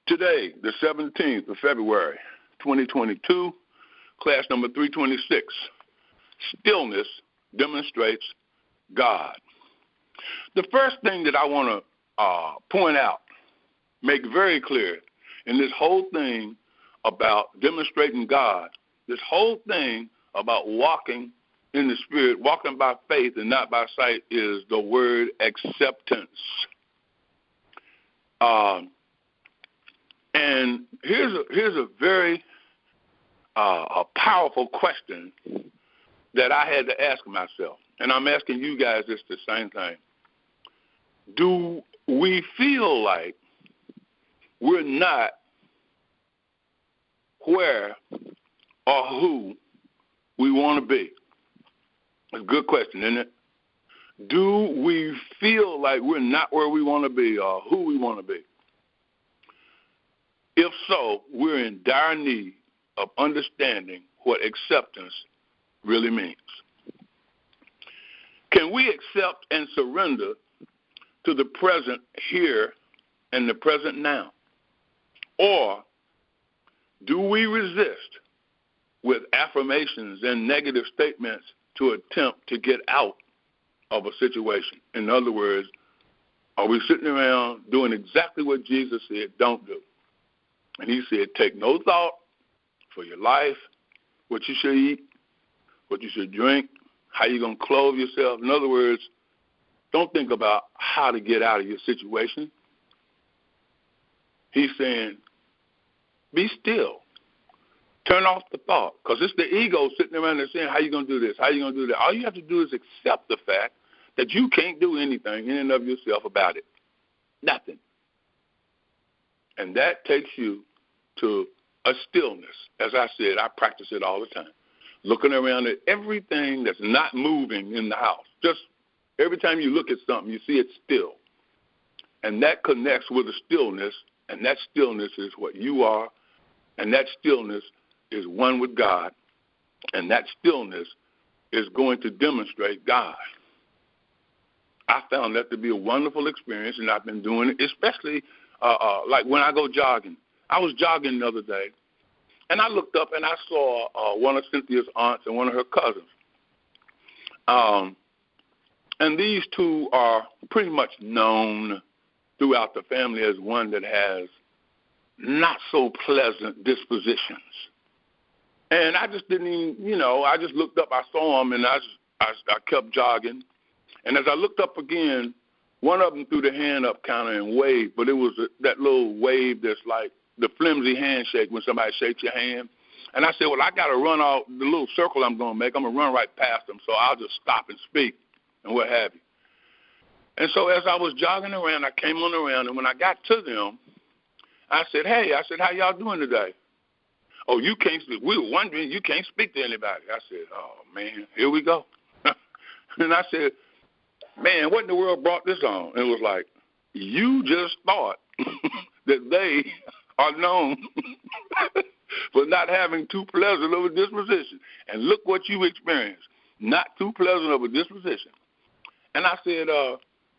Today, the 17th of February, 2022, class number 326, Stillness Demonstrates God. The first thing that I want to point out, make very clear in this whole thing about demonstrating God, this whole thing about walking in the Spirit, walking by faith and not by sight, is the word acceptance. And here's a very a powerful question that I had to ask myself, and I'm asking you guys this the same thing. Do we feel like we're not where or who we want to be? That's a good question, isn't it? Do we feel like we're not where we want to be or who we want to be? If so, we're in dire need of understanding what acceptance really means. Can we accept and surrender to the present here and the present now? Or do we resist with affirmations and negative statements to attempt to get out of a situation? In other words, are we sitting around doing exactly what Jesus said don't do? And he said, take no thought for your life, what you should eat, what you should drink, how you're going to clothe yourself. In other words, don't think about how to get out of your situation. He's saying, be still. Turn off the thought, because it's the ego sitting around there saying, how you going to do this, how you going to do that. All you have to do is accept the fact that you can't do anything in and of yourself about it. Nothing. And that takes you to a stillness. As I said, I practice it all the time. Looking around at everything that's not moving in the house. Just every time you look at something, you see it still. And that connects with a stillness, and that stillness is what you are, and that stillness is one with God, and that stillness is going to demonstrate God. I found that to be a wonderful experience, and I've been doing it, especially like when I go jogging. I was jogging the other day, and I looked up and I saw one of Cynthia's aunts and one of her cousins. And these two are pretty much known throughout the family as one that has not so pleasant dispositions. And I just didn't even, I just looked up, I saw them, and I kept jogging. And as I looked up again, one of them threw the hand up kind of and waved, but it was that little wave that's like the flimsy handshake when somebody shakes your hand. And I said, well, I got to run out the little circle I'm going to make. I'm going to run right past them, so I'll just stop and speak and what have you. And so as I was jogging around, I came on around, and when I got to them, I said, hey, how y'all doing today? Oh, you can't speak. We were wondering, you can't speak to anybody. I said, oh, man, here we go. And I said, man, what in the world brought this on? And it was like, you just thought that they are known for not having too pleasant of a disposition. And look what you experienced, not too pleasant of a disposition. And I said,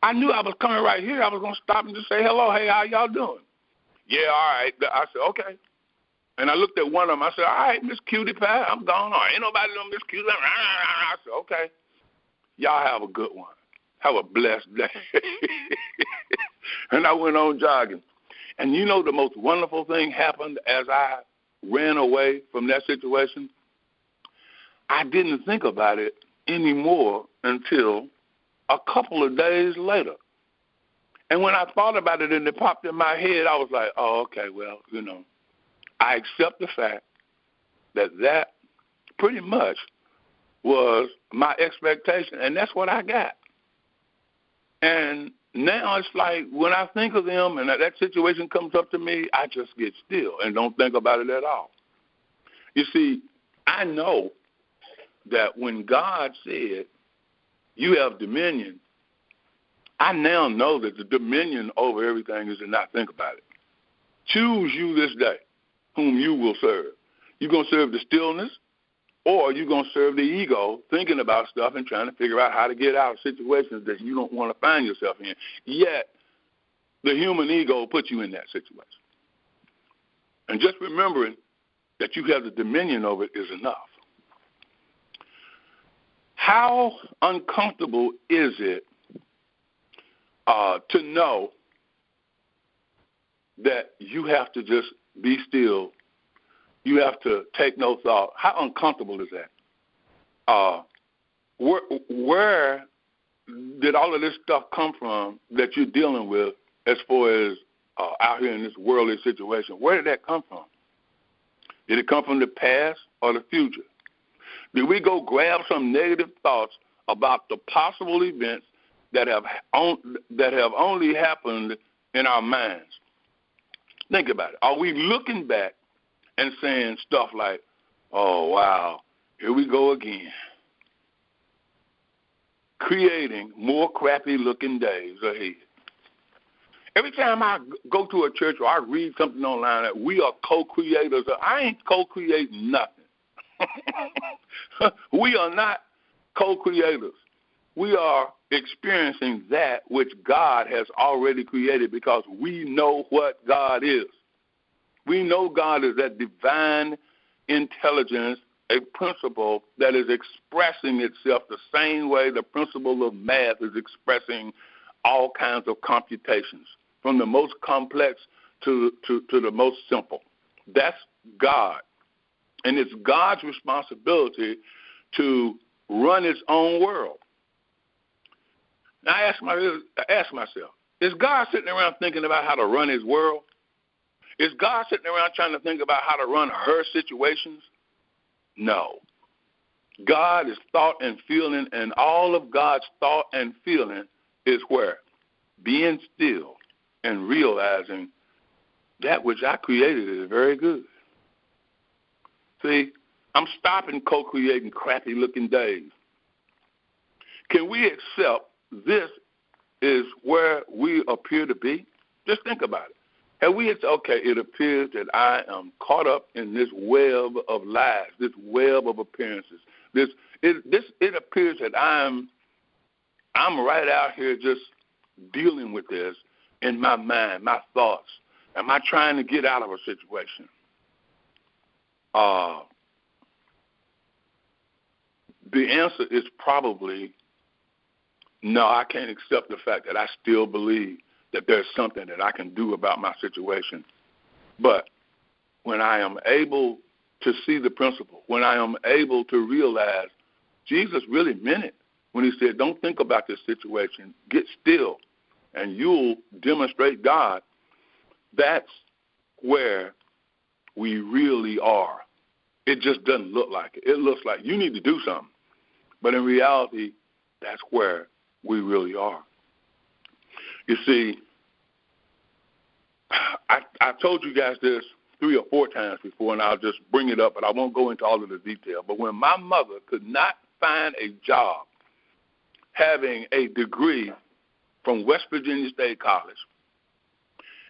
I knew I was coming right here. I was going to stop and just say, hello, hey, how y'all doing? Yeah, all right. I said, okay. And I looked at one of them. I said, all right, Miss Cutie Pie, I'm gone. All right, ain't nobody know Miss Cutie Pie. I said, okay. Y'all have a good one. Have a blessed day. And I went on jogging. And you know the most wonderful thing happened as I ran away from that situation? I didn't think about it anymore until a couple of days later. And when I thought about it and it popped in my head, I was like, oh, okay, well, I accept the fact that pretty much was my expectation, and that's what I got. And now it's like when I think of them and that situation comes up to me, I just get still and don't think about it at all. You see, I know that when God said, you have dominion, I now know that the dominion over everything is to not think about it. Choose you this day whom you will serve. You're going to serve the stillness, or you're going to serve the ego, thinking about stuff and trying to figure out how to get out of situations that you don't want to find yourself in. Yet, the human ego puts you in that situation. And just remembering that you have the dominion over it is enough. How uncomfortable is it to know that you have to just be still? You have to take no thought. How uncomfortable is that? Where did all of this stuff come from that you're dealing with as far as out here in this worldly situation? Where did that come from? Did it come from the past or the future? Did we go grab some negative thoughts about the possible events that have only happened in our minds? Think about it. Are we looking back and saying stuff like, oh, wow, here we go again, creating more crappy-looking days ahead? Every time I go to a church or I read something online that we are co-creators, I ain't co-creating nothing. We are not co-creators. We are experiencing that which God has already created because we know what God is. We know God is that divine intelligence, a principle that is expressing itself the same way the principle of math is expressing all kinds of computations, from the most complex to the most simple. That's God. And it's God's responsibility to run its own world. Now, I ask myself, is God sitting around thinking about how to run his world? Is God sitting around trying to think about how to run her situations? No. God is thought and feeling, and all of God's thought and feeling is where? Being still and realizing that which I created is very good. See, I'm stopping co-creating crappy-looking days. Can we accept this is where we appear to be? Just think about it. Have we said, okay, it appears that I am caught up in this web of lies, this web of appearances. It appears that I'm right out here just dealing with this in my mind, my thoughts. Am I trying to get out of a situation? The answer is probably no. I can't accept the fact that I still believe that there's something that I can do about my situation. But when I am able to see the principle, when I am able to realize Jesus really meant it when he said, don't think about this situation, get still, and you'll demonstrate God, that's where we really are. It just doesn't look like it. It looks like you need to do something. But in reality, that's where we really are. You see, I told you guys this 3 or 4 times before, and I'll just bring it up, but I won't go into all of the detail. But when my mother could not find a job having a degree from West Virginia State College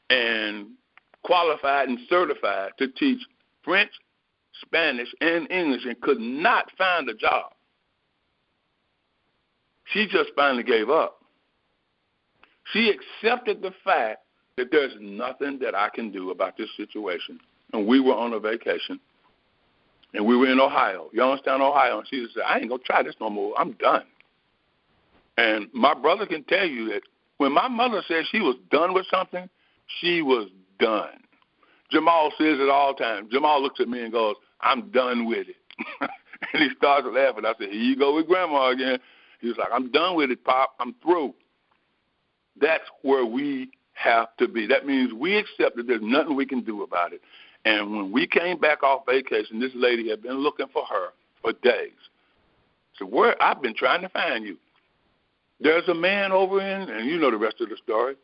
and qualified and certified to teach French, Spanish, and English and could not find a job, she just finally gave up. She accepted the fact that there's nothing that I can do about this situation. And we were on a vacation, and we were in Ohio, Youngstown, Ohio, and she said, I ain't going to try this no more. I'm done. And my brother can tell you that when my mother said she was done with something, she was done. Jamal says it all the time. Jamal looks at me and goes, I'm done with it. And he starts laughing. I said, here you go with Grandma again. He was like, I'm done with it, Pop. I'm through. That's where we have to be. That means we accept that there's nothing we can do about it. And when we came back off vacation, this lady had been looking for her for days. So where I've been trying to find you. There's a man over in, and you know the rest of the story.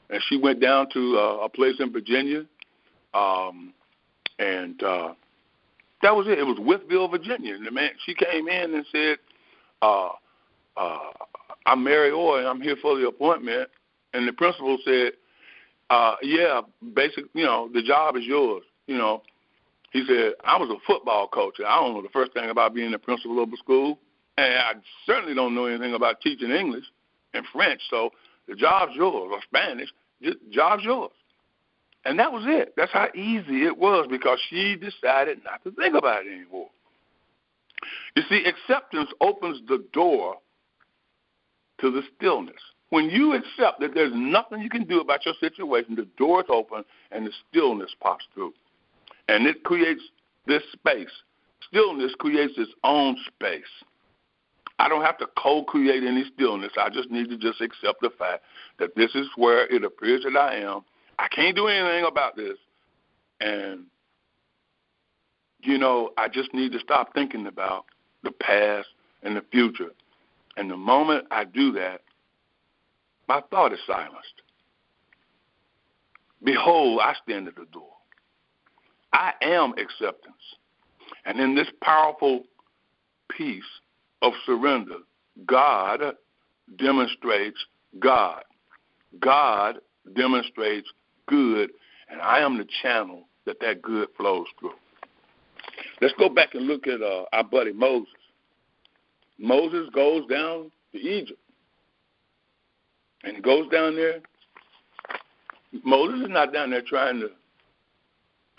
And she went down to a place in Virginia, and that was it. It was Whitville, Virginia. And the man, she came in and said, I'm Mary Orr, and I'm here for the appointment. And the principal said, yeah, basically, the job is yours. He said, I was a football coach, and I don't know the first thing about being the principal of a school, and I certainly don't know anything about teaching English and French, so the job's yours, or Spanish, the job's yours. And that was it. That's how easy it was, because she decided not to think about it anymore. You see, acceptance opens the door to the stillness. When you accept that there's nothing you can do about your situation, the door is open and the stillness pops through. And it creates this space. Stillness creates its own space. I don't have to co-create any stillness. I just need to just accept the fact that this is where it appears that I am. I can't do anything about this. And, I just need to stop thinking about the past and the future. And the moment I do that, my thought is silenced. Behold, I stand at the door. I am acceptance. And in this powerful piece of surrender, God demonstrates God. God demonstrates good, and I am the channel that good flows through. Let's go back and look at our buddy Moses. Moses goes down to Egypt. And he goes down there. Moses is not down there trying to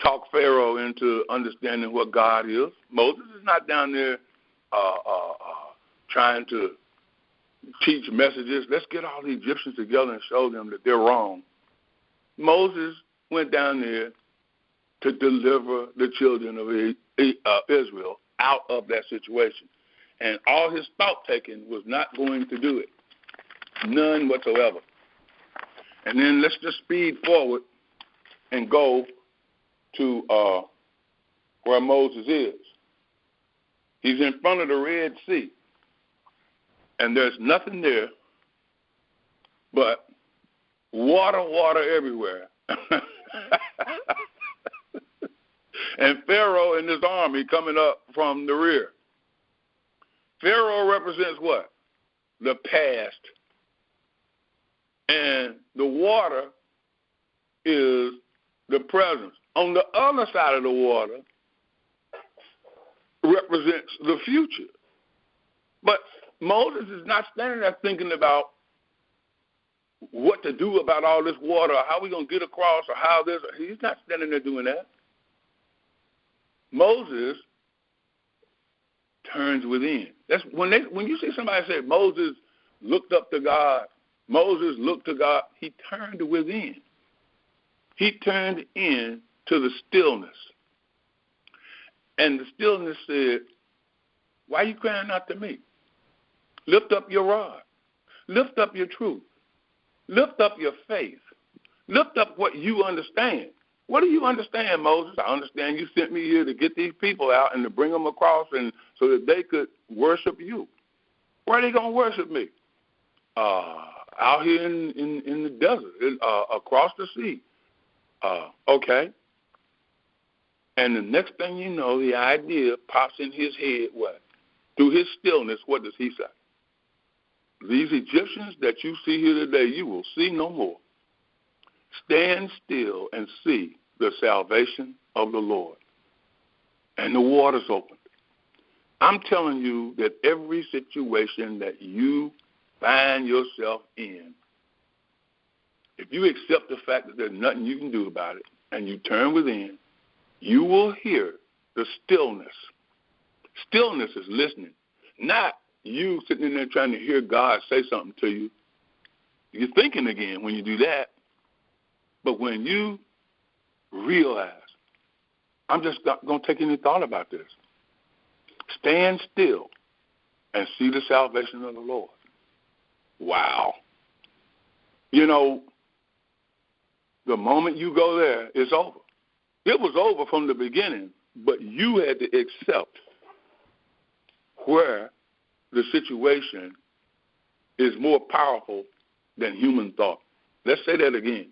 talk Pharaoh into understanding what God is. Moses is not down there trying to teach messages. Let's get all the Egyptians together and show them that they're wrong. Moses went down there to deliver the children of Israel out of that situation. And all his thought-taking was not going to do it. None whatsoever. And then let's just speed forward and go to where Moses is. He's in front of the Red Sea. And there's nothing there but water everywhere. And Pharaoh and his army coming up from the rear. Pharaoh represents what? The past. And the water is the present. On the other side of the water represents the future. But Moses is not standing there thinking about what to do about all this water, or how we're going to get across, or how this. He's not standing there doing that. Moses turns within. That's when you see somebody say Moses looked up to God, Moses looked to God, he turned within. He turned in to the stillness. And the stillness said, why are you crying out to me? Lift up your rod. Lift up your truth. Lift up your faith. Lift up what you understand. What do you understand, Moses? I understand you sent me here to get these people out and to bring them across and so that they could worship you. Where are they going to worship me? Out here in the desert, across the sea. Okay. And the next thing you know, the idea pops in his head, what? Through his stillness, what does he say? These Egyptians that you see here today, you will see no more. Stand still and see the salvation of the Lord. And the waters opened. I'm telling you that every situation that you find yourself in, if you accept the fact that there's nothing you can do about it and you turn within, you will hear the stillness. Stillness is listening, not you sitting in there trying to hear God say something to you. You're thinking again when you do that. But when you realize, I'm just not going to take any thought about this. Stand still and see the salvation of the Lord. Wow. You know, the moment you go there, it's over. It was over from the beginning, but you had to accept where the situation is more powerful than human thought. Let's say that again.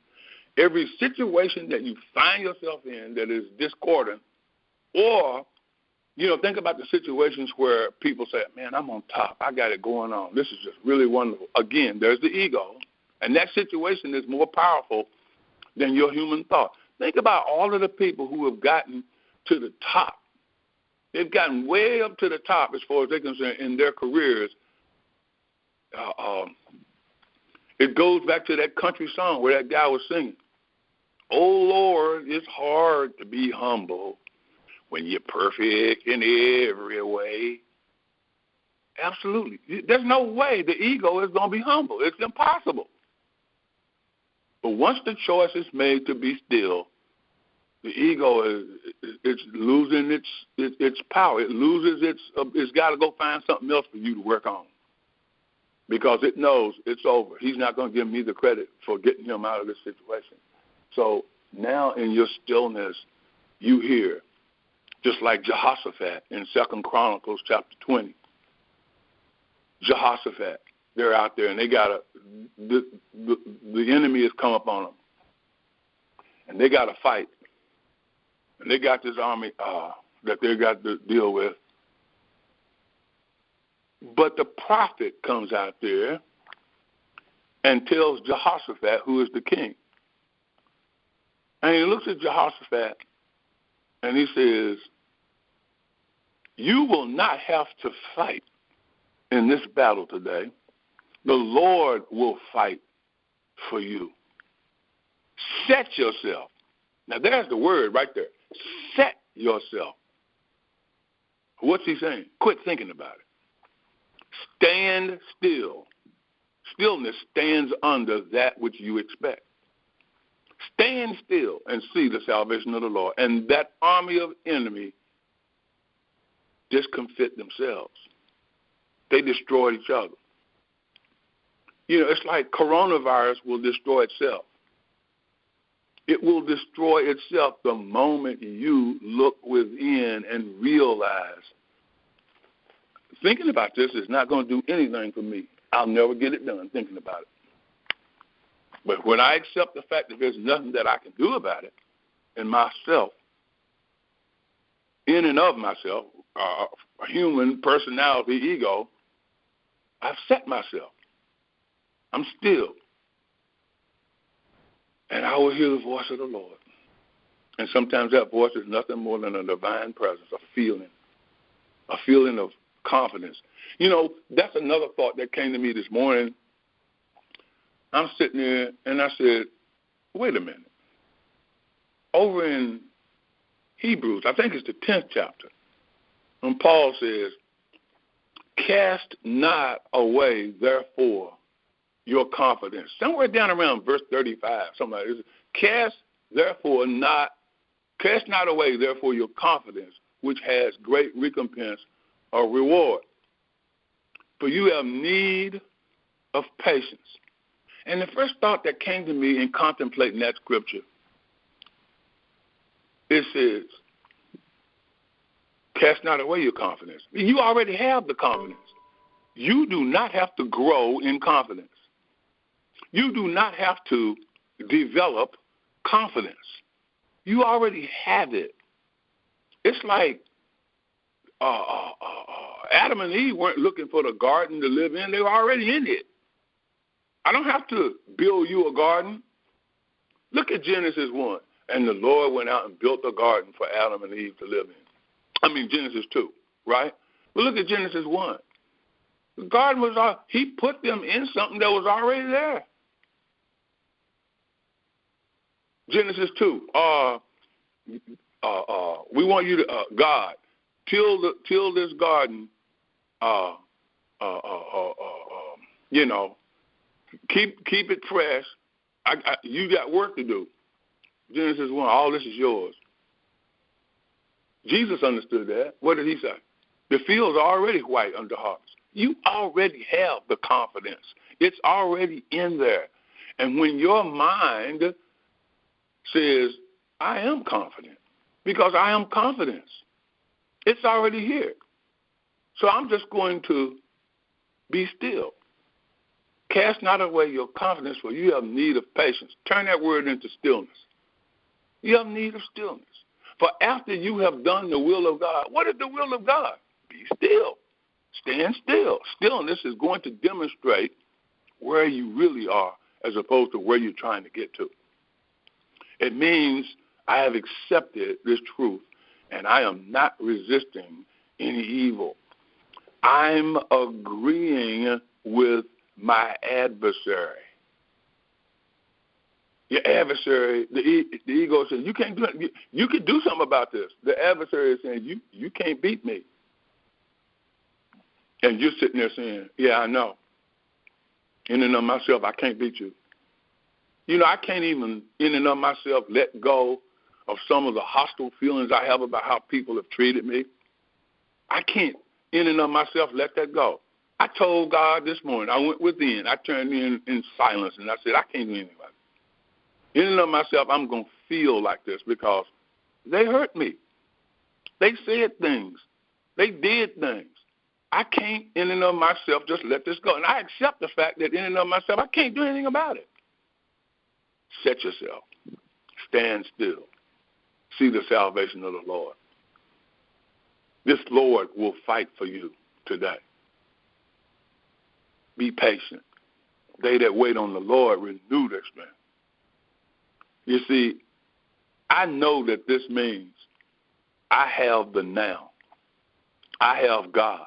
Every situation that you find yourself in that is discordant, or, think about the situations where people say, man, I'm on top. I got it going on. This is just really wonderful. Again, there's the ego, and that situation is more powerful than your human thought. Think about all of the people who have gotten to the top. They've gotten way up to the top as far as they're concerned in their careers. It goes back to that country song where that guy was singing. Oh, it's hard to be humble when you're perfect in every way. Absolutely. There's no way the ego is going to be humble. It's impossible. But once the choice is made to be still, the ego it's losing its power. It loses it's got to go find something else for you to work on, because it knows it's over. He's not going to give me the credit for getting him out of this situation. So now in your stillness, you hear, just like Jehoshaphat in 2 Chronicles chapter 20. Jehoshaphat, they're out there, and they got the enemy has come up on them, and they got to fight. And they got this army that they got to deal with. But the prophet comes out there and tells Jehoshaphat, who is the king. And he looks at Jehoshaphat and he says, you will not have to fight in this battle today. The Lord will fight for you. Set yourself. Now there's the word right there. Set yourself. What's he saying? Quit thinking about it. Stand still. Stillness stands under that which you expect. Stand still and see the salvation of the Lord. And that army of enemy discomfit themselves. They destroy each other. You know, it's like coronavirus will destroy itself. It will destroy itself the moment you look within and realize, thinking about this is not going to do anything for me. I'll never get it done thinking about it. But when I accept the fact that there's nothing that I can do about it in myself, in and of myself, a human personality, ego, I've set myself. I'm still. And I will hear the voice of the Lord. And sometimes that voice is nothing more than a divine presence, a feeling of confidence. You know, that's another thought that came to me this morning. I'm sitting there and I said, wait a minute. Over in Hebrews, I think it's the 10th chapter, when Paul says, cast not away, therefore, your confidence. Somewhere down around verse 35, something like this. Cast not away, therefore, your confidence, which has great recompense or reward. For you have need of patience. And the first thought that came to me in contemplating that scripture, it says, cast not away your confidence. You already have the confidence. You do not have to grow in confidence. You do not have to develop confidence. You already have it. It's like Adam and Eve weren't looking for the garden to live in. They were already in it. I don't have to build you a garden. Look at Genesis 1. And the Lord went out and built a garden for Adam and Eve to live in. I mean, Genesis 2, right? But look at Genesis 1. The garden was, he put them in something that was already there. Genesis 2, we want you to, God, till this garden, you know, keep it fresh. You got work to do. Genesis 1, all this is yours. Jesus understood that. What did he say? The fields are already white unto harvest. You already have the confidence. It's already in there. And when your mind says, I am confident, because I am confidence, it's already here. So I'm just going to be still. Cast not away your confidence, for you have need of patience. Turn that word into stillness. You have need of stillness. For after you have done the will of God, what is the will of God? Be still. Stand still. Stillness is going to demonstrate where you really are as opposed to where you're trying to get to. It means I have accepted this truth and I am not resisting any evil. I'm agreeing with my adversary. Your adversary, the ego says, you can't do it. You can do something about this. The adversary is saying, you can't beat me. And you're sitting there saying, yeah, I know. In and of myself, I can't beat you. You know, I can't even, in and of myself, let go of some of the hostile feelings I have about how people have treated me. I can't, in and of myself, let that go. I told God this morning, I went within, I turned in silence, and I said, I can't do anything about it. In and of myself, I'm going to feel like this because they hurt me. They said things. They did things. I can't, in and of myself, just let this go. And I accept the fact that in and of myself, I can't do anything about it. Set yourself. Stand still. See the salvation of the Lord. This Lord will fight for you today. Be patient. They that wait on the Lord renew their strength. You see, I know that this means I have the now. I have God.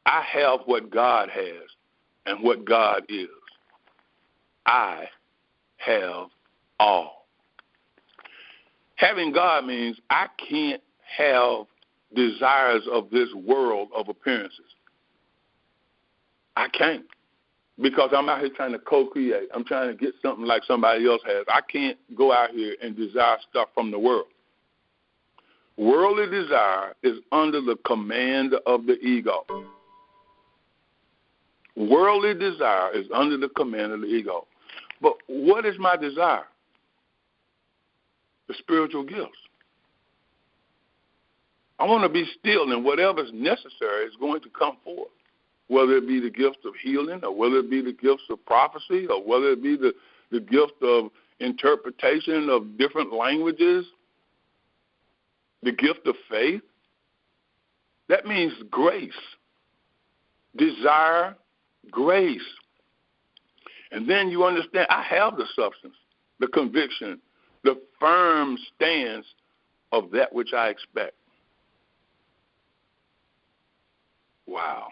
I have what God has and what God is. I have all. Having God means I can't have desires of this world of appearances. I can't. Because I'm out here trying to co-create. I'm trying to get something like somebody else has. I can't go out here and desire stuff from the world. Worldly desire is under the command of the ego. Worldly desire is under the command of the ego. But what is my desire? The spiritual gifts. I want to be still, and whatever's necessary is going to come forth. Whether it be the gifts of healing, or whether it be the gifts of prophecy, or whether it be the gift of interpretation of different languages, the gift of faith. That means grace. Desire, grace. And then you understand, I have the substance, the conviction, the firm stance of that which I expect. Wow.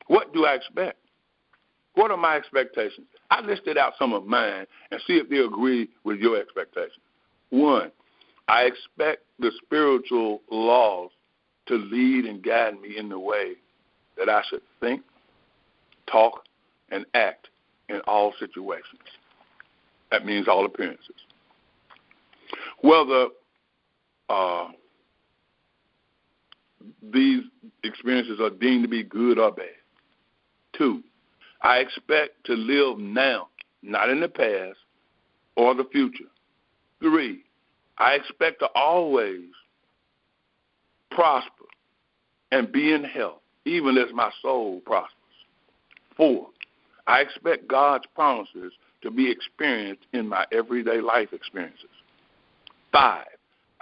What do I expect? What are my expectations? I listed out some of mine and see if they agree with your expectations. 1, I expect the spiritual laws to lead and guide me in the way that I should think, talk, and act in all situations. That means all appearances. Whether these experiences are deemed to be good or bad. 2, I expect to live now, not in the past or the future. 3, I expect to always prosper and be in health, even as my soul prospers. 4, I expect God's promises to be experienced in my everyday life experiences. 5,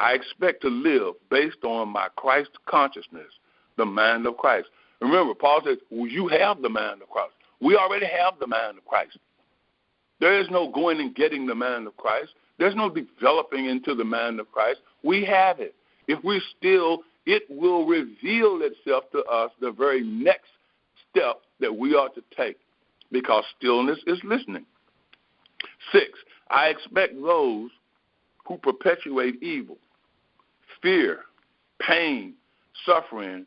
I expect to live based on my Christ consciousness, the mind of Christ. Remember, Paul says, well, you have the mind of Christ. We already have the mind of Christ. There is no going and getting the mind of Christ. There's no developing into the mind of Christ. We have it. If we're still, it will reveal itself to us the very next step that we ought to take, because stillness is listening. 6, I expect those who perpetuate evil, fear, pain, suffering,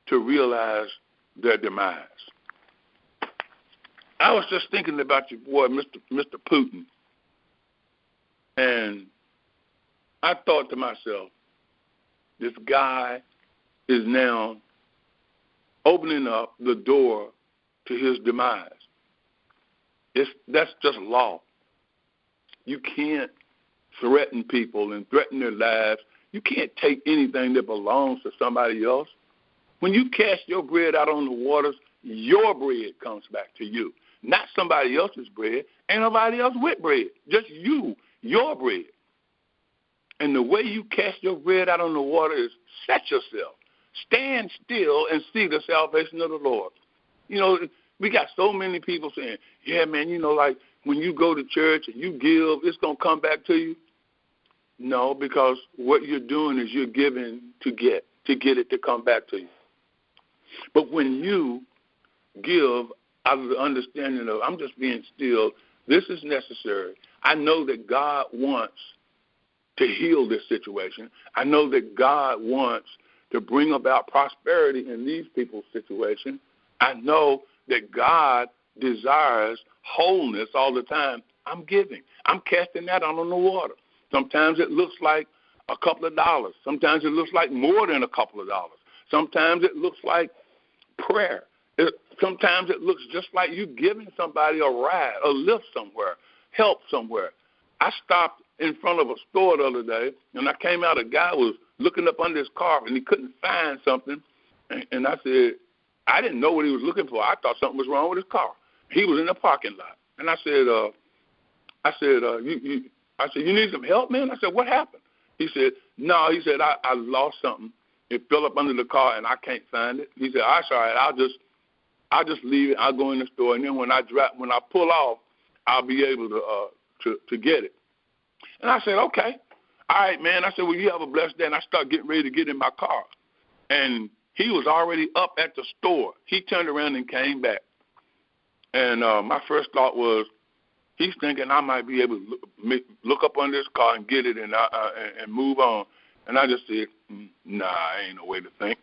to realize their demise. I was just thinking about your boy, Mr. Putin, and I thought to myself, this guy is now opening up the door to his demise. That's just law. You can't threaten people and threaten their lives. You can't take anything that belongs to somebody else. When you cast your bread out on the waters, your bread comes back to you, not somebody else's bread. Ain't nobody else with bread, just you, your bread. And the way you cast your bread out on the water is set yourself. Stand still and see the salvation of the Lord. You know, we got so many people saying, yeah, man, you know, like when you go to church and you give, it's going to come back to you. No, because what you're doing is you're giving to get it to come back to you. But when you give out of the understanding of, I'm just being still, This is necessary. I know that God wants to heal this situation. I know that God wants to bring about prosperity in these people's situation. I know that God desires wholeness all the time. I'm giving. I'm casting that out on the water. Sometimes it looks like a couple of dollars. Sometimes it looks like more than a couple of dollars. Sometimes it looks like prayer. Sometimes it looks just like you giving somebody a ride, a lift somewhere, help somewhere. I stopped in front of a store the other day, and I came out, a guy was looking up under his car, and he couldn't find something. And I said, I didn't know what he was looking for. I thought something was wrong with his car. He was in the parking lot. And I said, you need some help, man? I said, what happened? He said, no. He said, I lost something. It fell up under the car, and I can't find it. He said, that's all right. I'll just leave it. I'll go in the store, and then when I pull off, I'll be able to get it. And I said, okay. All right, man. I said, well, you have a blessed day. And I started getting ready to get in my car. And he was already up at the store. He turned around and came back. And my first thought was, he's thinking I might be able to look up under his car and get it and move on. And I just said, nah, ain't no way to think.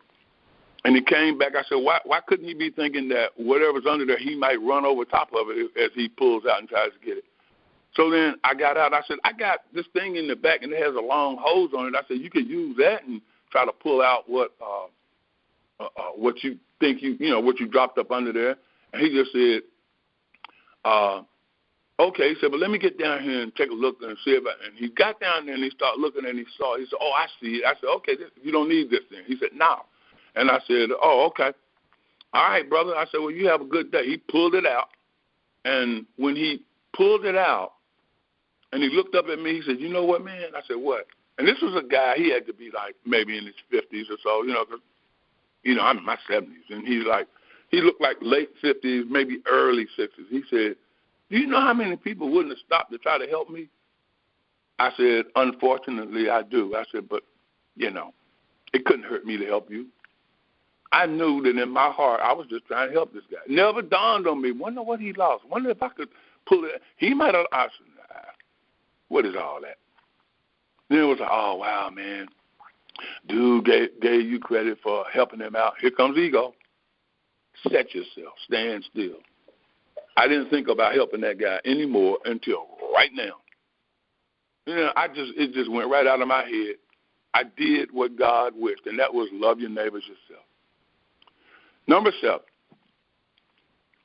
And he came back. I said, why couldn't he be thinking that whatever's under there, he might run over top of it as he pulls out and tries to get it? So then I got out. I said, I got this thing in the back, and it has a long hose on it. I said, you could use that and try to pull out what you think what you dropped up under there. And he just said, okay. He said, but let me get down here and take a look and see if and he got down there and he started looking and he saw. He said, oh, I see it. I said, okay, you don't need this thing. He said, no. And I said, oh, okay. All right, brother. I said, well, you have a good day. He pulled it out. And when he pulled it out and he looked up at me, he said, you know what, man? I said, what? And this was a guy, he had to be like maybe in his 50s or so, cause, I'm in my 70s. And he looked like late 50s, maybe early 60s. He said, do you know how many people wouldn't have stopped to try to help me? I said, unfortunately, I do. I said, but, it couldn't hurt me to help you. I knew that in my heart I was just trying to help this guy. Never dawned on me, wonder what he lost. Wonder if I could pull it. He might have, I said, nah, what is all that? Then it was like, oh, wow, man. Dude gave you credit for helping him out. Here comes ego. Set yourself. Stand still. I didn't think about helping that guy anymore until right now. It just went right out of my head. I did what God wished, and that was love your neighbors yourself. Number 7.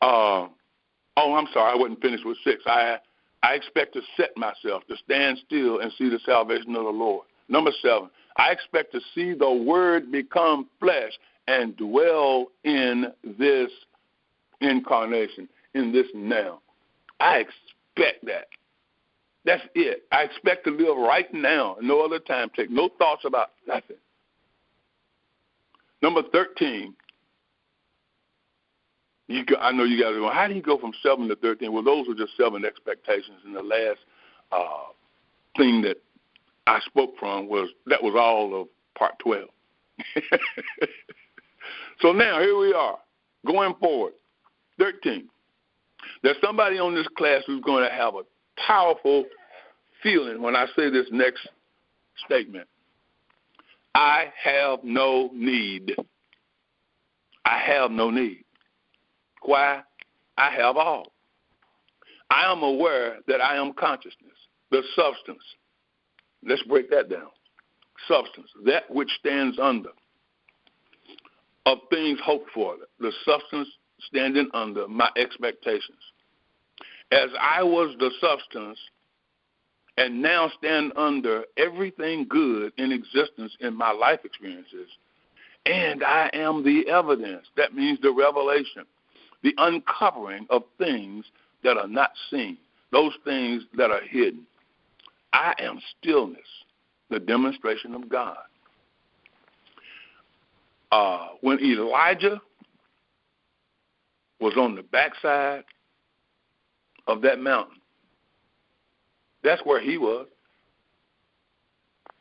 I'm sorry, I wasn't finished with 6. I expect to set myself to stand still and see the salvation of the Lord. Number 7, I expect to see the Word become flesh and dwell in this incarnation, in this now. I expect that. That's it. I expect to live right now, no other time. Take no thoughts about nothing. Number 13, I know you guys are going, how do you go from 7 to 13? Well, those were just 7 expectations, and the last thing that I spoke from was all of part 12. So now here we are, going forward. 13. There's somebody on this class who's going to have a powerful feeling when I say this next statement. I have no need. I have no need. Why? I have all. I am aware that I am consciousness, the substance. Let's break that down. Substance, that which stands under, of things hoped for, the substance standing under my expectations. As I was the substance and now stand under everything good in existence in my life experiences, and I am the evidence. That means the revelation, the uncovering of things that are not seen, those things that are hidden. I am stillness, the demonstration of God. When Elijah was on the backside of that mountain, that's where he was.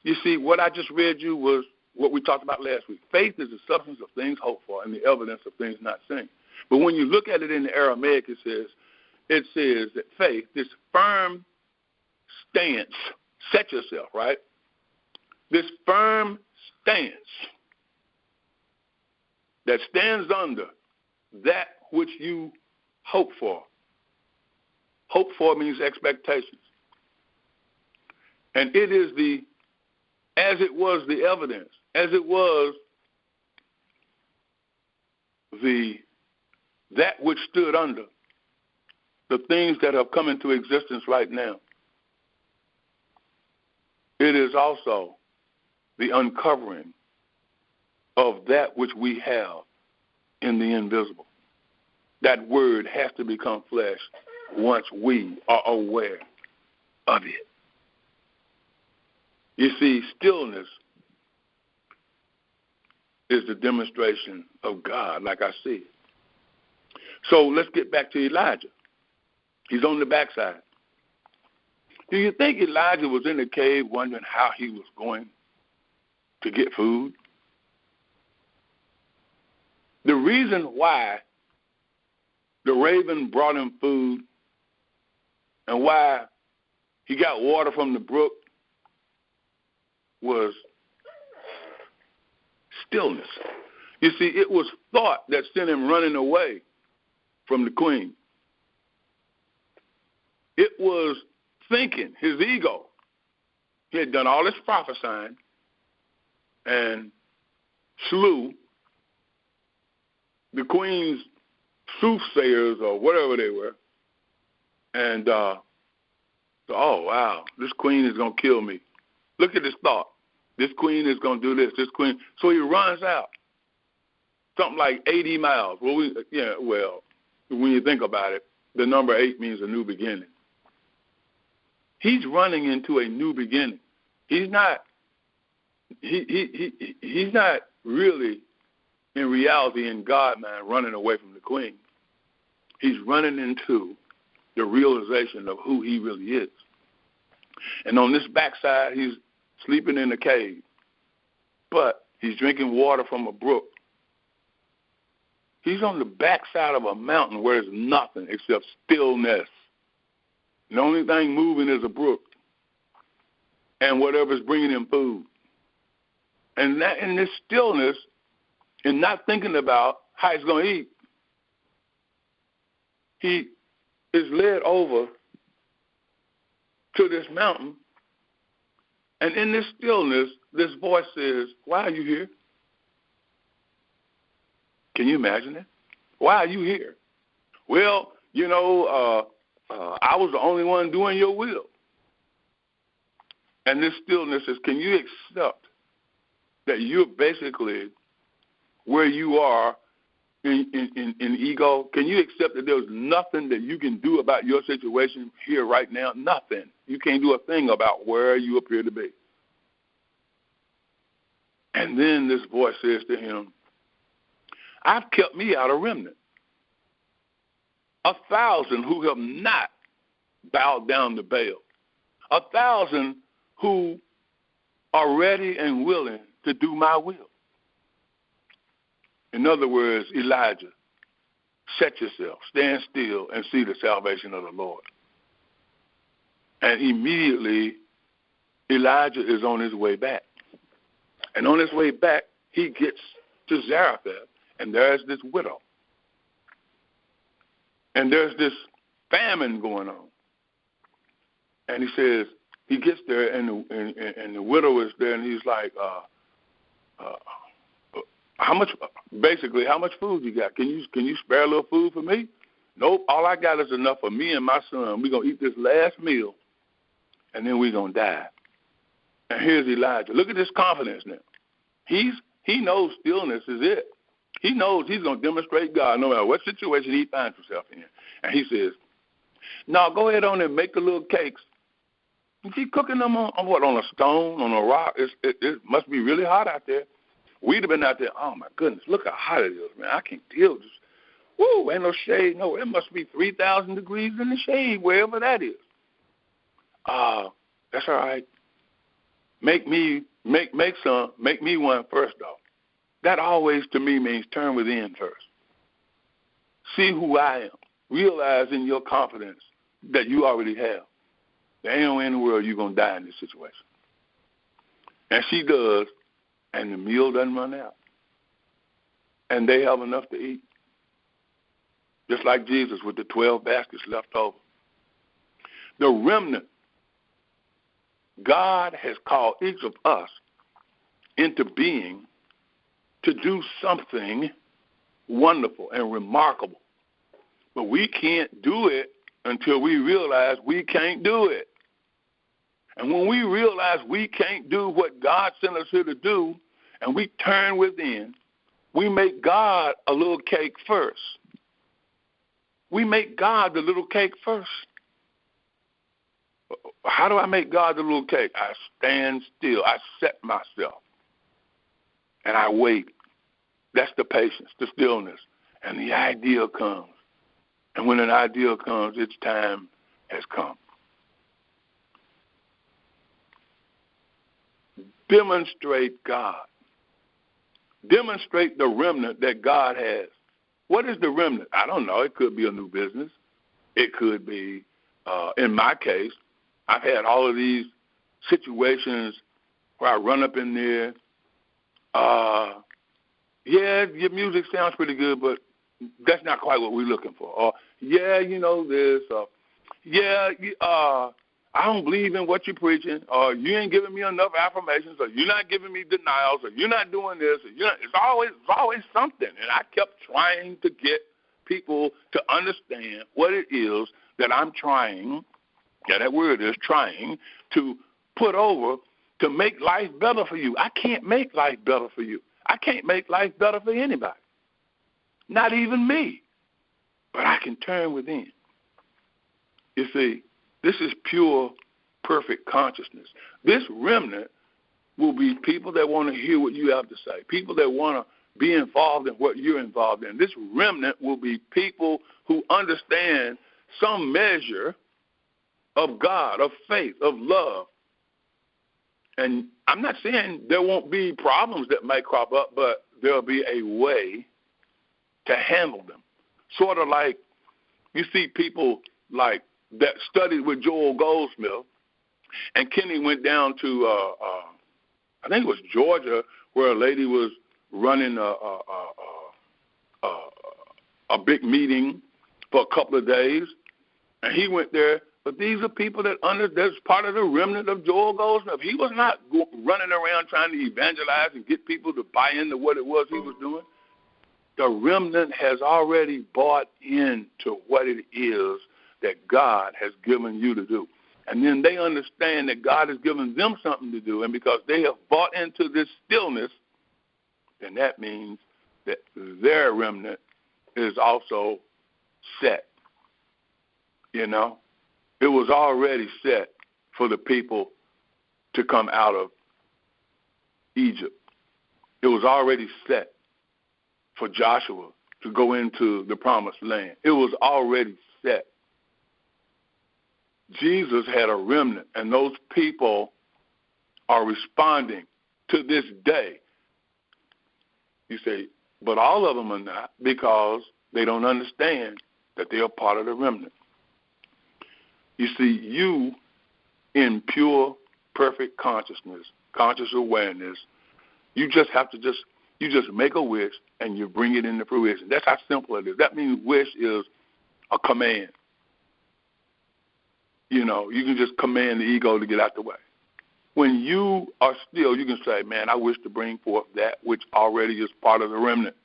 You see, what I just read you was what we talked about last week. Faith is the substance of things hoped for and the evidence of things not seen. But when you look at it in the Aramaic, it says, it says that faith, this firm stance, set yourself, right? This firm stance that stands under that which you hope for. Hope for means expectations. And it is as it was the evidence, as it was that which stood under the things that have come into existence right now. It is also the uncovering of that which we have in the invisible. That word has to become flesh once we are aware of it. You see, stillness is the demonstration of God, like I said. So let's get back to Elijah. He's on the backside. Do you think Elijah was in the cave wondering how he was going to get food? The reason why the raven brought him food and why he got water from the brook was stillness. You see, it was thought that sent him running away from the queen. It was thinking, his ego. He had done all this prophesying and slew the queen's soothsayers or whatever they were. And, oh, wow, this queen is going to kill me. Look at this thought. This queen is going to do this. This queen. So he runs out. Something like 80 miles. Well, when you think about it, the number 8 means a new beginning. He's running into a new beginning. He's not really, in reality, in God, man, running away from the queen. He's running into the realization of who he really is. And on this backside, he's sleeping in a cave, but he's drinking water from a brook. He's on the backside of a mountain where there's nothing except stillness. The only thing moving is a brook and whatever's bringing him food. And that in this stillness and not thinking about how he's going to eat, he is led over to this mountain. And in this stillness, this voice says, why are you here? Can you imagine it? Why are you here? Well, I was the only one doing your will. And this stillness says, can you accept that you're basically where you are in ego? Can you accept that there's nothing that you can do about your situation here right now? Nothing. You can't do a thing about where you appear to be. And then this voice says to him, I've kept me out a remnant, 1,000 who have not bowed down to Baal, 1,000 who are ready and willing to do my will. In other words, Elijah, set yourself, stand still, and see the salvation of the Lord. And immediately, Elijah is on his way back. And on his way back, he gets to Zarephath, and there's this widow. And there's this famine going on. And he says, he gets there, and the widow is there, and he's like, how much food you got? Can you spare a little food for me? Nope, all I got is enough for me and my son. We're going to eat this last meal, and then we're going to die. And here's Elijah. Look at this confidence now. He knows stillness is it. He knows he's going to demonstrate God no matter what situation he finds himself in. And he says, no, go ahead on and make the little cakes. And keep cooking them on a stone, on a rock. It must be really hot out there. We'd have been out there, oh, my goodness, look how hot it is, man. I can't deal with this. Woo, ain't no shade. No, it must be 3,000 degrees in the shade, wherever that is. That's all right. Make me one first, though. That always, to me, means turn within first. See who I am. realize in your confidence that you already have. There ain't no way in the world you're going to die in this situation. And she does, and the meal doesn't run out. And they have enough to eat. Just like Jesus with the 12 baskets left over. The remnant, God has called each of us into being to do something wonderful and remarkable. But we can't do it until we realize we can't do it. And when we realize we can't do what God sent us here to do, and we turn within, we make God a little cake first. We make God the little cake first. How do I make God the little cake? I stand still. I set myself. And I wait. That's the patience, the stillness. And the idea comes. And when an idea comes, its time has come. Demonstrate God. Demonstrate the remnant that God has. What is the remnant? I don't know. It could be a new business. It could be, in my case, I've had all of these situations where I run up in there. Yeah, your music sounds pretty good, but that's not quite what we're looking for. Or, yeah, you know this. Or, yeah, I don't believe in what you're preaching. Or you ain't giving me enough affirmations. Or you're not giving me denials. Or you're not doing this. Or it's always something. And I kept trying to get people to understand what it is that I'm trying, yeah, that word is trying, to put over to make life better for you. I can't make life better for you. I can't make life better for anybody, not even me. But I can turn within. You see, this is pure, perfect consciousness. This remnant will be people that want to hear what you have to say, people that want to be involved in what you're involved in. This remnant will be people who understand some measure of God, of faith, of love. And I'm not saying there won't be problems that may crop up, but there'll be a way to handle them. Sort of like you see people like that studied with Joel Goldsmith, and Kenny went down to, I think it was Georgia, where a lady was running a big meeting for a couple of days, and he went there. But these are people that's part of the remnant of Joel Goldsmith. He was not running around trying to evangelize and get people to buy into what it was he was doing. The remnant has already bought into what it is that God has given you to do. And then they understand that God has given them something to do. And because they have bought into this stillness, then that means that their remnant is also set. You know? It was already set for the people to come out of Egypt. It was already set for Joshua to go into the promised land. It was already set. Jesus had a remnant, and those people are responding to this day. You say, but all of them are not, because they don't understand that they are part of the remnant. You see, you in pure, perfect consciousness, conscious awareness, you just have to you just make a wish and you bring it into fruition. That's how simple it is. That means wish is a command. You know, you can just command the ego to get out the way. When you are still, you can say, man, I wish to bring forth that which already is part of the remnant.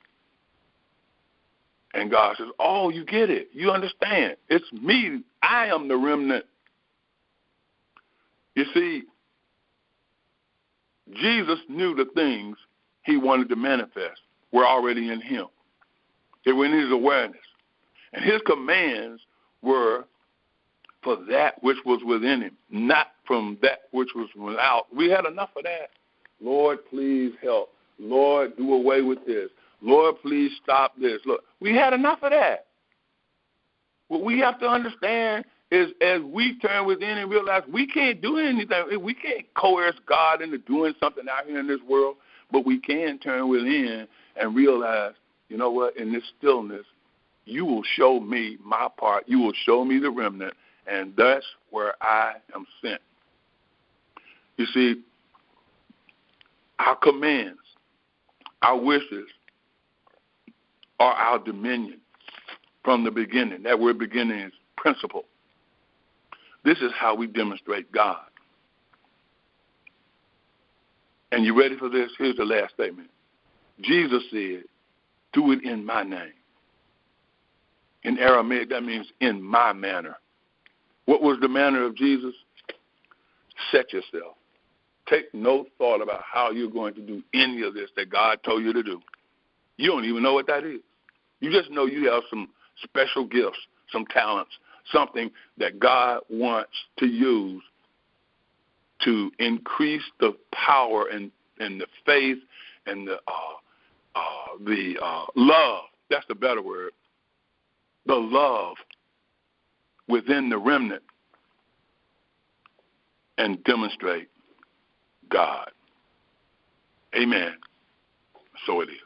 And God says, oh, you get it. You understand. It's me. I am the remnant. You see, Jesus knew the things he wanted to manifest were already in him. They were in his awareness. And his commands were for that which was within him, not from that which was without. We had enough of that. Lord, please help. Lord, do away with this. Lord, please stop this. Look, we had enough of that. What we have to understand is as we turn within and realize we can't do anything, we can't coerce God into doing something out here in this world, but we can turn within and realize, you know what, in this stillness, you will show me my part. You will show me the remnant, and that's where I am sent. You see, our commands, our wishes, are our dominion from the beginning. That word beginning is principle. This is how we demonstrate God. And you ready for this? Here's the last statement. Jesus said, do it in my name. In Aramaic, that means in my manner. What was the manner of Jesus? Set yourself. Take no thought about how you're going to do any of this that God told you to do. You don't even know what that is. You just know you have some special gifts, some talents, something that God wants to use to increase the power and the faith and the love. That's the better word. The love within the remnant and demonstrate God. Amen. So it is.